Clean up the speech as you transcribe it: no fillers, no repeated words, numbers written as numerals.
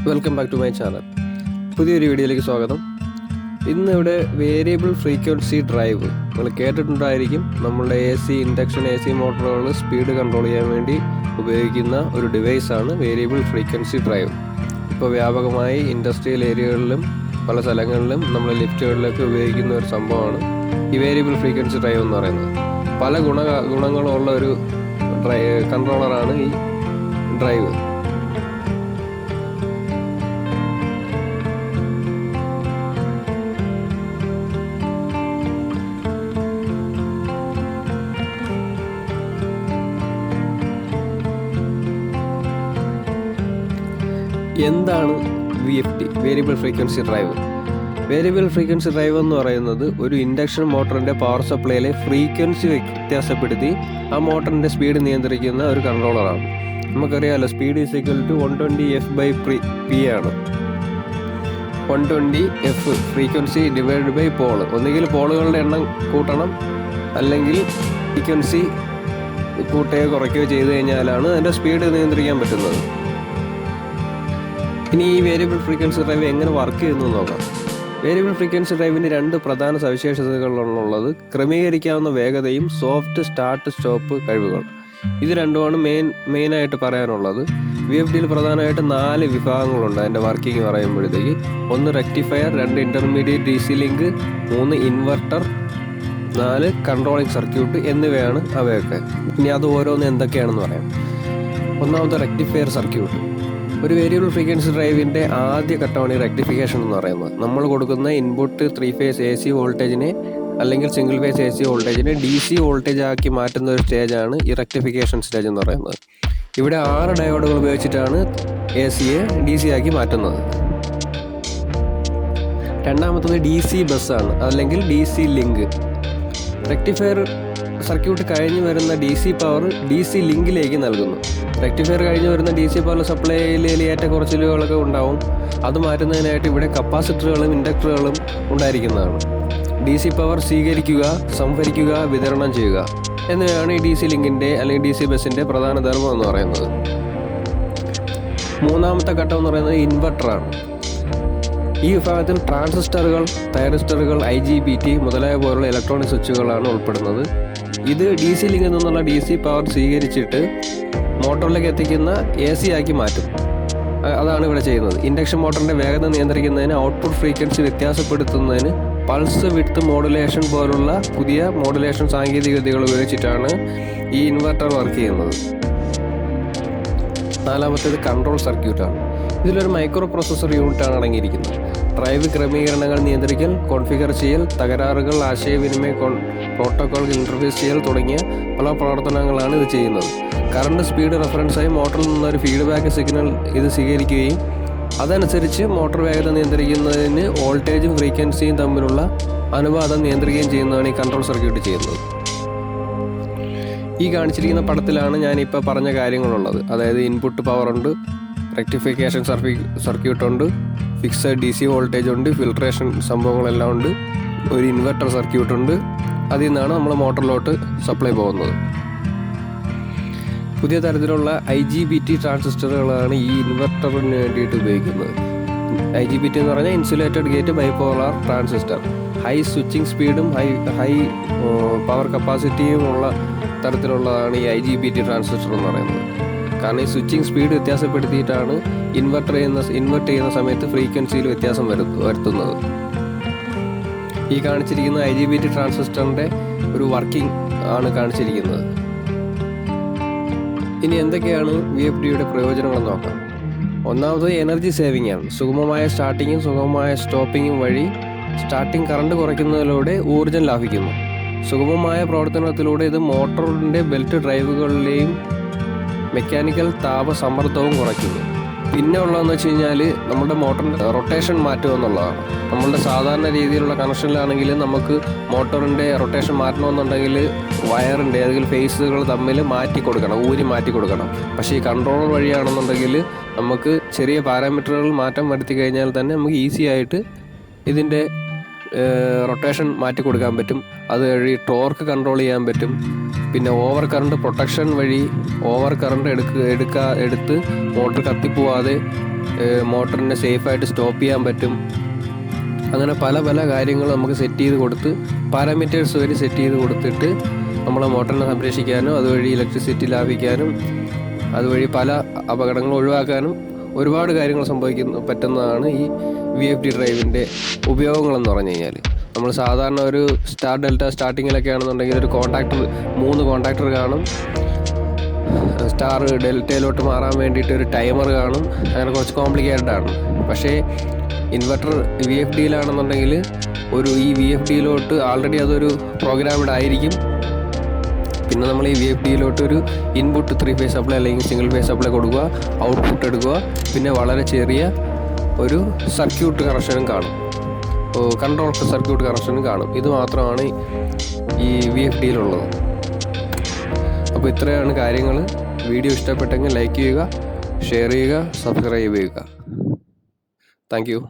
Welcome back to my channel. പുതിയൊരു വീഡിയോയിലേക്ക് സ്വാഗതം. ഇന്നിവിടെ വേരിയബിൾ ഫ്രീക്വൻസി ഡ്രൈവ് നിങ്ങൾ കേട്ടിട്ടുണ്ടായിരിക്കും. നമ്മളുടെ ഇൻഡക്ഷൻ എ സി മോട്ടോറുകൾ സ്പീഡ് കൺട്രോൾ ചെയ്യാൻ വേണ്ടി ഉപയോഗിക്കുന്ന ഒരു ഡിവൈസാണ് വേരിയബിൾ ഫ്രീക്വൻസി ഡ്രൈവ്. ഇപ്പോൾ വ്യാപകമായി ഇൻഡസ്ട്രിയൽ ഏരിയകളിലും പല സ്ഥലങ്ങളിലും നമ്മൾ ലിഫ്റ്റുകളിലൊക്കെ ഉപയോഗിക്കുന്ന ഒരു സംഭവമാണ് ഈ വേരിയബിൾ ഫ്രീക്വൻസി ഡ്രൈവ് എന്ന് പറയുന്നത്. പല ഗുണങ്ങളുള്ള ഒരു കൺട്രോളറാണ് ഈ ഡ്രൈവ്. എന്താണ് VFD, variable frequency drive? Variable frequency drive എന്ന് പറയുന്നത് ഒരു ഇൻഡക്ഷൻ മോട്ടറിൻ്റെ പവർ സപ്ലൈയിലെ ഫ്രീക്വൻസി വ്യത്യാസപ്പെടുത്തി ആ മോട്ടറിൻ്റെ സ്പീഡ് നിയന്ത്രിക്കുന്ന ഒരു കൺട്രോളറാണ്. നമുക്കറിയാമല്ലോ, speed is equal to 120f/p ആണ്. 120f frequency divide by Paul. ഒന്നുകിൽ പോളുകളുടെ എണ്ണം കൂട്ടണം, അല്ലെങ്കിൽ ഫ്രീക്വൻസി കൂട്ടുകയോ കുറയ്ക്കുകയോ ചെയ്ത് കഴിഞ്ഞാലാണ് അതിൻ്റെ സ്പീഡ് നിയന്ത്രിക്കാൻ പറ്റുന്നത്. ഇനി ഈ വേരിയബിൾ ഫ്രീക്വൻസി ഡ്രൈവ് എങ്ങനെ വർക്ക് ചെയ്യുന്നു നോക്കാം. വേരിയബിൾ ഫ്രീക്വൻസി ഡ്രൈവിന് രണ്ട് പ്രധാന സവിശേഷതകളാണുള്ളത്: ക്രമീകരിക്കാവുന്ന വേഗതയും സോഫ്റ്റ് സ്റ്റാർട്ട് സ്റ്റോപ്പ് കഴിവുകൾ. ഇത് രണ്ടുമാണ് മെയിനായിട്ട് പറയാനുള്ളത്. VFDയിൽ പ്രധാനമായിട്ട് 4 വിഭാഗങ്ങളുണ്ട് അതിൻ്റെ വർക്കിംഗ് പറയുമ്പോഴത്തേക്ക്. 1 rectifier, 2 intermediate DC link, 3 inverter, 4 controlling circuit എന്നിവയാണ് അവയൊക്കെ. ഇനി അത് ഓരോന്ന് എന്തൊക്കെയാണെന്ന് പറയാം. ഒന്നാമത്തെ റെക്ടിഫയർ സർക്യൂട്ട്. ഒരു വേരിയബിൾ ഫ്രീക്വൻസി ഡ്രൈവിൻ്റെ ആദ്യ ഘട്ടമാണ് ഈ റെക്ടിഫിക്കേഷൻ എന്ന് പറയുന്നത്. നമ്മൾ കൊടുക്കുന്ന ഇൻപുട്ട് 3 ഫേസ് AC വോൾട്ടേജിനെ അല്ലെങ്കിൽ സിംഗിൾ ഫേസ് AC വോൾട്ടേജിനെ DC വോൾട്ടേജ് ആക്കി മാറ്റുന്ന ഒരു സ്റ്റേജാണ് ഈ റെക്ടിഫിക്കേഷൻ സ്റ്റേജ് എന്ന് പറയുന്നത്. ഇവിടെ 6 ഡയോഡുകൾ ഉപയോഗിച്ചിട്ടാണ് ACയെ DC ആക്കി മാറ്റുന്നത്. രണ്ടാമത്തത് DC ബസ്സാണ്, അല്ലെങ്കിൽ DC ലിങ്ക്. റെക്ടിഫയർ സർക്യൂട്ട് കഴിഞ്ഞ് വരുന്ന DC പവർ DC ലിങ്കിലേക്ക് നൽകുന്നു. റെക്ടിഫയർ കഴിഞ്ഞ് വരുന്ന DC പവർ സപ്ലൈയിൽ ഏറ്റക്കുറച്ചിലുകളൊക്കെ ഉണ്ടാവും. അത് മാറ്റുന്നതിനായിട്ട് ഇവിടെ കപ്പാസിറ്ററുകളും ഇൻഡക്ടറുകളും ഉണ്ടായിരിക്കുന്നതാണ്. DC പവർ സ്വീകരിക്കുക, സംഭരിക്കുക, വിതരണം ചെയ്യുക എന്നിവയാണ് ഈ DC ലിങ്കിൻ്റെ അല്ലെങ്കിൽ DC ബസ്സിൻ്റെ പ്രധാന ധർമ്മം എന്ന് പറയുന്നത്. മൂന്നാമത്തെ ഘട്ടം എന്ന് പറയുന്നത് ഇൻവെർട്ടറാണ്. ഈ വിഭാഗത്തിൽ ട്രാൻസിസ്റ്ററുകൾ, തൈറിസ്റ്ററുകൾ, IGBT മുതലായ പോലുള്ള ഇലക്ട്രോണിക് സ്വിച്ചുകളാണ് ഉൾപ്പെടുന്നത്. ഇത് DC ലിങ്കിൽ നിന്നുള്ള DC പവർ സ്വീകരിച്ചിട്ട് മോട്ടോറിലേക്ക് എത്തിക്കുന്ന AC ആക്കി മാറ്റും. അതാണ് ഇവിടെ ചെയ്യുന്നത്. ഇൻഡക്ഷൻ മോട്ടറിൻ്റെ വേഗത നിയന്ത്രിക്കുന്നതിന്, ഔട്ട്പുട്ട് ഫ്രീക്വൻസി വ്യത്യാസപ്പെടുത്തുന്നതിന് പൾസ് വിഡ്ത്ത് മോഡുലേഷൻ പോലുള്ള പുതിയ മോഡുലേഷൻ സാങ്കേതിക വിദ്യകൾ ഉപയോഗിച്ചിട്ടാണ് ഈ ഇൻവെർട്ടർ വർക്ക് ചെയ്യുന്നത്. നാലാമത്തേത് കൺട്രോൾ സർക്യൂട്ടാണ്. ഇതിലൊരു മൈക്രോ പ്രോസസ്സർ യൂണിറ്റാണ് അടങ്ങിയിരിക്കുന്നത്. ഡ്രൈവ് ക്രമീകരണങ്ങൾ നിയന്ത്രിക്കൽ, കോൺഫിഗർ ചെയ്യൽ, തകരാറുകൾ, ആശയവിനിമയ പ്രോട്ടോക്കോൾ ഇൻ്റർഫേസ് ചെയ്യൽ തുടങ്ങിയ പല പ്രവർത്തനങ്ങളാണ് ഇത് ചെയ്യുന്നത്. കറണ്ട് സ്പീഡ് റെഫറൻസായി മോട്ടറിൽ നിന്നൊരു ഫീഡ്ബാക്ക് സിഗ്നൽ ഇത് സ്വീകരിക്കുകയും അതനുസരിച്ച് മോട്ടോർ വേഗത നിയന്ത്രിക്കുന്നതിന് വോൾട്ടേജും ഫ്രീക്വൻസിയും തമ്മിലുള്ള അനുപാതം നിയന്ത്രിക്കുകയും ചെയ്യുന്നതാണ് ഈ കൺട്രോൾ സർക്യൂട്ട് ചെയ്യുന്നത്. ഈ കാണിച്ചിരിക്കുന്ന പടത്തിലാണ് ഞാനിപ്പോൾ പറഞ്ഞ കാര്യങ്ങളുള്ളത്. അതായത് ഇൻപുട്ട് പവറുണ്ട്, റെക്ടിഫിക്കേഷൻ സർക്യൂട്ടുണ്ട്, ഫിക്സഡ് DC വോൾട്ടേജ് ഉണ്ട്, ഫിൽട്രേഷൻ സംഭവങ്ങളെല്ലാം ഉണ്ട്, ഒരു ഇൻവെർട്ടർ സർക്യൂട്ടുണ്ട്. അതിൽ നിന്നാണ് നമ്മൾ മോട്ടറിലോട്ട് സപ്ലൈ പോകുന്നത്. പുതിയ തരത്തിലുള്ള IGBT ട്രാൻസിസ്റ്ററുകളാണ് ഈ ഇൻവെർട്ടറിന് വേണ്ടിയിട്ട് ഉപയോഗിക്കുന്നത്. IGBT എന്ന് പറഞ്ഞാൽ insulated gate bipolar transistor. High switching സ്പീഡും ഹൈ പവർ കപ്പാസിറ്റിയും ഉള്ള തരത്തിലുള്ളതാണ് ഈ IGBT ട്രാൻസിസ്റ്റർ എന്ന് പറയുന്നത്. കാരണം ഈ സ്വിച്ചിങ് സ്പീഡ് വ്യത്യാസപ്പെടുത്തിയിട്ടാണ് ഇൻവെർട്ട് ചെയ്യുന്ന സമയത്ത് ഫ്രീക്വൻസിയിൽ വ്യത്യാസം വരുത്തുന്നത്. ഈ കാണിച്ചിരിക്കുന്ന IGBT ട്രാൻസിസ്റ്ററിൻ്റെ ഒരു വർക്കിംഗ് ആണ് കാണിച്ചിരിക്കുന്നത്. ഇനി എന്തൊക്കെയാണ് VFDയുടെ പ്രയോജനങ്ങളെന്ന് നോക്കാം. ഒന്നാമത് എനർജി സേവിംഗ് ആണ്. സുഗമമായ സ്റ്റാർട്ടിങ്ങും സുഗമമായ സ്റ്റോപ്പിങ്ങും വഴി സ്റ്റാർട്ടിംഗ് കറണ്ട് കുറയ്ക്കുന്നതിലൂടെ ഊർജ്ജം ലാഭിക്കുന്നു. സുഗമമായ പ്രവർത്തനത്തിലൂടെ ഇത് മോട്ടോറിൻ്റെ ബെൽറ്റ് ഡ്രൈവുകളിലെയും മെക്കാനിക്കൽ താപസമ്മർദ്ദവും കുറയ്ക്കുന്നു. പിന്നെ ഉള്ളതെന്ന് വെച്ച് കഴിഞ്ഞാൽ നമ്മുടെ മോട്ടറിൻ്റെ റൊട്ടേഷൻ മാറ്റുക എന്നുള്ളതാണ്. നമ്മളുടെ സാധാരണ രീതിയിലുള്ള കണക്ഷനിലാണെങ്കിൽ നമുക്ക് മോട്ടറിൻ്റെ റൊട്ടേഷൻ മാറ്റണമെന്നുണ്ടെങ്കിൽ വയറിൻ്റെ ഏതെങ്കിലും ഫേസുകൾ തമ്മിൽ ഊരി മാറ്റി കൊടുക്കണം. പക്ഷേ ഈ കൺട്രോളർ വഴിയാണെന്നുണ്ടെങ്കിൽ നമുക്ക് ചെറിയ പാരാമീറ്ററുകൾ മാറ്റം വരുത്തി കഴിഞ്ഞാൽ തന്നെ നമുക്ക് ഈസി ആയിട്ട് ഇതിൻ്റെ റൊട്ടേഷൻ മാറ്റി കൊടുക്കാൻ പറ്റും. അതുവഴി ടോർക്ക് കൺട്രോൾ ചെയ്യാൻ പറ്റും. പിന്നെ ഓവർ കറണ്ട് പ്രൊട്ടക്ഷൻ വഴി ഓവർ കറണ്ട് എടുത്ത് മോട്ടർ കത്തിപ്പോവാതെ മോട്ടറിനെ സേഫായിട്ട് സ്റ്റോപ്പ് ചെയ്യാൻ പറ്റും. അങ്ങനെ പല പല കാര്യങ്ങൾ നമുക്ക് സെറ്റ് ചെയ്ത് കൊടുത്ത് പാരാമീറ്റേഴ്സ് വരെ സെറ്റ് ചെയ്ത് കൊടുത്തിട്ട് നമ്മളെ മോട്ടറിനെ സംരക്ഷിക്കാനും അതുവഴി ഇലക്ട്രിസിറ്റി ലാഭിക്കാനും അതുവഴി പല അപകടങ്ങൾ ഒഴിവാക്കാനും ഒരുപാട് കാര്യങ്ങൾ പറ്റുന്നതാണ് ഈ VFD ഡ്രൈവിൻ്റെ ഉപയോഗങ്ങളെന്ന് പറഞ്ഞു കഴിഞ്ഞാൽ. നമ്മൾ സാധാരണ ഒരു സ്റ്റാർ ഡെൽറ്റ സ്റ്റാർട്ടിങ്ങിലൊക്കെ ആണെന്നുണ്ടെങ്കിൽ ഒരു 3 കോൺടാക്ടർ കാണും. സ്റ്റാർ ഡെൽറ്റയിലോട്ട് മാറാൻ വേണ്ടിയിട്ട് ഒരു ടൈമർ കാണും. അങ്ങനെ കുറച്ച് കോംപ്ലിക്കേറ്റഡ് ആണ്. പക്ഷേ ഇൻവെർട്ടർ VFDയിലാണെന്നുണ്ടെങ്കിൽ ഈ VFDയിലോട്ട് ആൾറെഡി അതൊരു പ്രോഗ്രാംഡ് ആയിരിക്കും. പിന്നെ നമ്മൾ ഈ VFDയിലോട്ട് ഒരു ഇൻപുട്ട് 3 ഫേസ് സപ്ലൈ അല്ലെങ്കിൽ സിംഗിൾ ഫേസ് സപ്ലൈ കൊടുക്കുക, ഔട്ട്പുട്ട് എടുക്കുക, പിന്നെ വളരെ ചെറിയ ഒരു സർക്യൂട്ട് കണക്ഷനും കാണും, കൺട്രോൾ സർക്യൂട്ട് കണക്ഷനും കാണും. ഇത് മാത്രമാണ് ഈ VFDയിലുള്ളത്. അപ്പോൾ ഇത്രയാണ് കാര്യങ്ങൾ. വീഡിയോ ഇഷ്ടപ്പെട്ടെങ്കിൽ ലൈക്ക് ചെയ്യുക, ഷെയർ ചെയ്യുക, സബ്സ്ക്രൈബ് ചെയ്യുക. Thank you.